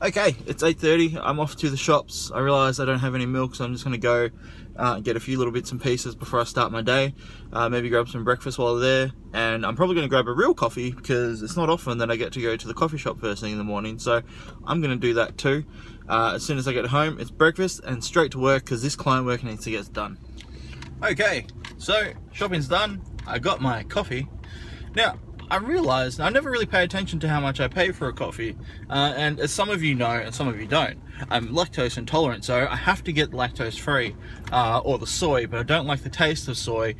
Okay, it's 8:30. I'm off to the shops. I realised I don't have any milk, so I'm just going to go get a few little bits and pieces before I start my day. Maybe grab some breakfast while there, and I'm probably going to grab a real coffee because it's not often that I get to go to the coffee shop first thing in the morning, so I'm going to do that too. As soon as I get home, it's breakfast and straight to work because this client work needs to get done. Okay, so shopping's done. I got my coffee. Now, I realised I never really pay attention to how much I pay for a coffee, and as some of you know and some of you don't, I'm lactose intolerant, so I have to get lactose free or the soy, but I don't like the taste of soy.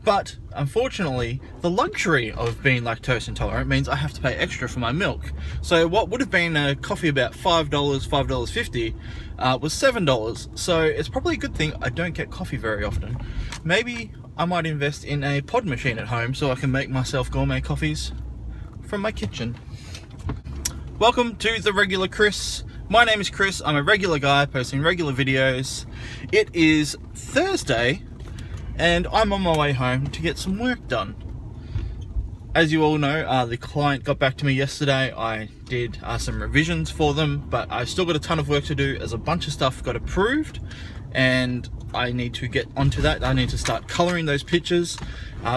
But unfortunately, the luxury of being lactose intolerant means I have to pay extra for my milk. So what would have been a coffee about $5, $5.50 was $7. So it's probably a good thing I don't get coffee very often. Maybe I might invest in a pod machine at home so I can make myself gourmet coffees from my kitchen. Welcome to the Regular Chris. My name is Chris. I'm a regular guy posting regular videos. It is Thursday and I'm on my way home to get some work done. As you all know, the client got back to me yesterday. I did some revisions for them, but I've still got a ton of work to do as a bunch of stuff got approved and I need to get onto that. I need to start coloring those pictures.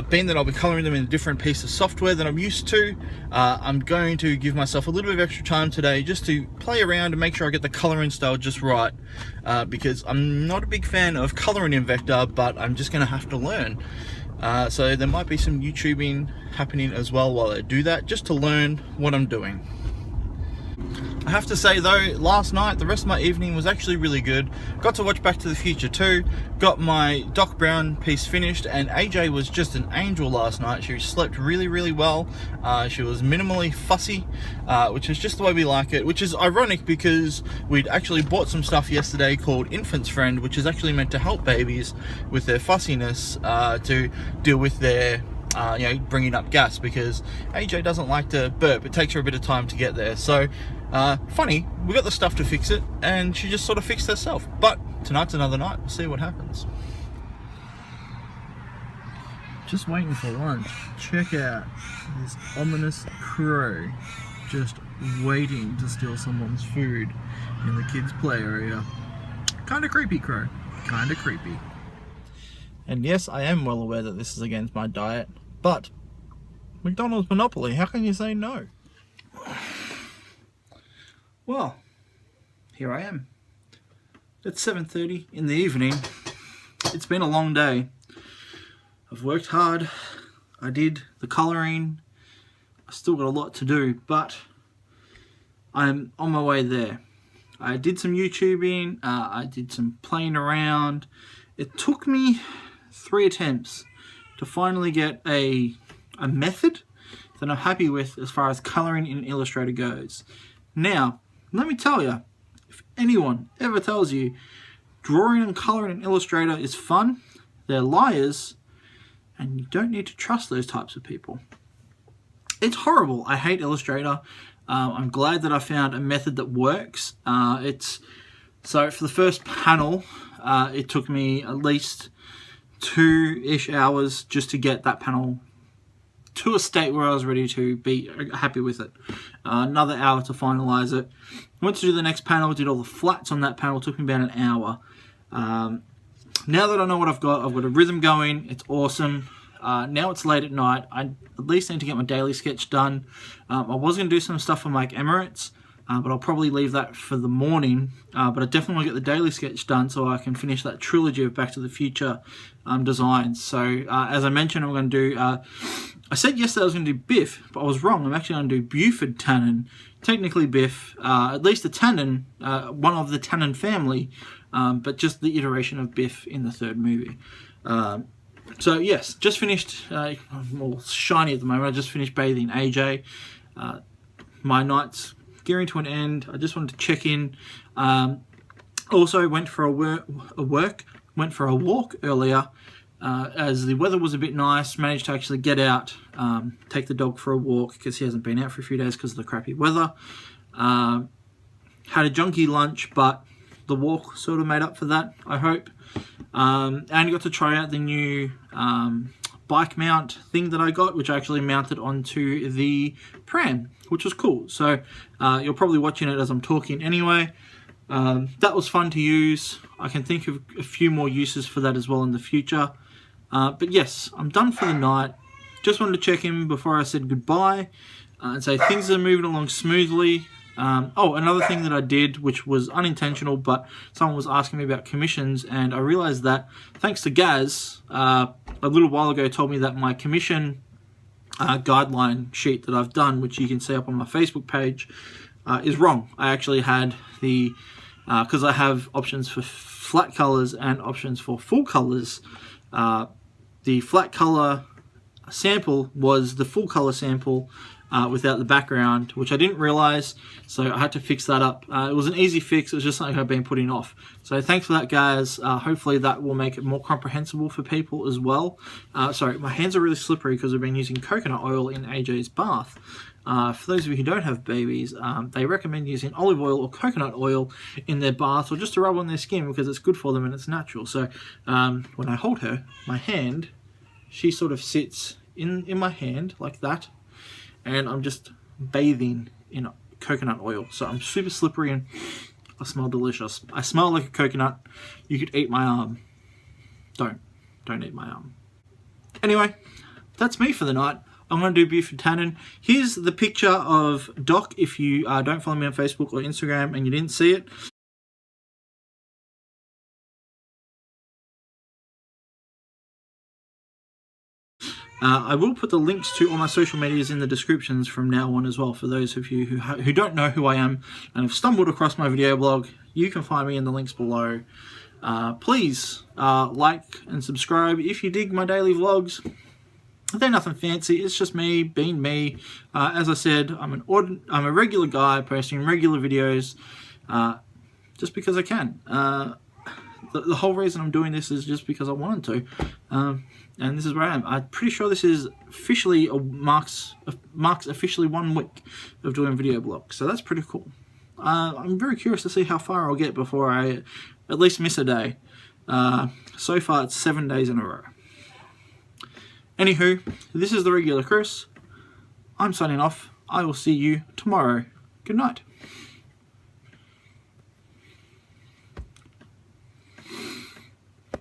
Being that I'll be coloring them in a different piece of software than I'm used to, I'm going to give myself a little bit of extra time today just to play around and make sure I get the coloring style just right, because I'm not a big fan of coloring in vector, but I'm just going to have to learn. So there might be some YouTubing happening as well while I do that, just to learn what I'm doing. I have to say though, last night, the rest of my evening was actually really good. Got to watch Back to the Future 2, got my Doc Brown piece finished, and AJ was just an angel last night. She slept really, really well. She was minimally fussy, which is just the way we like it, which is ironic because we'd actually bought some stuff yesterday called Infant's Friend, which is actually meant to help babies with their fussiness, to deal with their bringing up gas, because AJ doesn't like to burp. It takes her a bit of time to get there. So funny, we got the stuff to fix it and she just sort of fixed herself. But tonight's another night. We'll see what happens. Just waiting for lunch. Check out this ominous crow just waiting to steal someone's food in the kids' play area. Kind of creepy, crow. Kind of creepy. And yes, I am well aware that this is against my diet, but McDonald's monopoly, how can you say no? Well, here I am. It's 7:30 in the evening. It's been a long day. I've worked hard. I did the colouring. I still got a lot to do, but I'm on my way there. I did some YouTubing. I did some playing around. It took me 3 attempts to finally get a method that I'm happy with as far as colouring in Illustrator goes. Now, let me tell you, if anyone ever tells you drawing and colouring in Illustrator is fun, they're liars, and you don't need to trust those types of people. It's horrible. I hate Illustrator. I'm glad that I found a method that works. So for the first panel, it took me at least 2-ish hours just to get that panel to a state where I was ready to be happy with it. Another hour to finalize it. Went to do the next panel, did all the flats on that panel, took me about an hour. Now that I know what I've got a rhythm going, it's awesome. Now it's late at night, I at least need to get my daily sketch done. I was going to do some stuff for Mike Emirates, but I'll probably leave that for the morning. But I definitely want to get the daily sketch done so I can finish that trilogy of Back to the Future designs. So as I mentioned, I'm going to do, I said yesterday I was going to do Biff, but I was wrong. I'm actually going to do Buford Tannen. Technically Biff, at least a Tannen, one of the Tannen family, but just the iteration of Biff in the third movie. So yes, just finished, I'm all shiny at the moment, I just finished bathing AJ. My night's gearing to an end. I just wanted to check in. Also went for went for a walk earlier, as the weather was a bit nice. Managed to actually get out, take the dog for a walk because he hasn't been out for a few days because of the crappy weather. Had a junky lunch, but the walk sort of made up for that, I hope. And got to try out the new bike mount thing that I got, which I actually mounted onto the pram, which was cool. So you're probably watching it as I'm talking anyway. That was fun to use. I can think of a few more uses for that as well in the future. But yes, I'm done for the night. Just wanted to check in before I said goodbye and say things are moving along smoothly. Oh, another thing that I did, which was unintentional, but someone was asking me about commissions, and I realized that thanks to Gaz, a little while ago told me that my commission guideline sheet that I've done, which you can see up on my Facebook page, is wrong. I actually had the, because I have options for flat colors and options for full colors, the flat color sample was the full color sample without the background, which I didn't realize, so I had to fix that up. It was an easy fix. It was just something I've been putting off. So thanks for that, guys. Hopefully that will make it more comprehensible for people as well. Sorry, my hands are really slippery because I've been using coconut oil in AJ's bath. For those of you who don't have babies, they recommend using olive oil or coconut oil in their bath, or just to rub on their skin, because it's good for them and it's natural. So when I hold her, my hand, she sort of sits in my hand like that, and I'm just bathing in coconut oil. So I'm super slippery and I smell delicious. I smell like a coconut. You could eat my arm. Don't eat my arm. Anyway, that's me for the night. I'm going to do Buford Tannen. Here's the picture of Doc if you don't follow me on Facebook or Instagram and you didn't see it. I will put the links to all my social medias in the descriptions from now on as well, for those of you who don't know who I am and have stumbled across my video blog. You can find me in the links below. Please like and subscribe if you dig my daily vlogs. They're nothing fancy, it's just me being me. As I said, I'm a regular guy posting regular videos just because I can. The whole reason I'm doing this is just because I wanted to. And this is where I am. I'm pretty sure this is officially marks officially 1 week of doing video blogs, so that's pretty cool. I'm very curious to see how far I'll get before I at least miss a day. So far it's 7 days in a row. Anywho, this is the regular Chris. I'm signing off. I will see you tomorrow. Good night.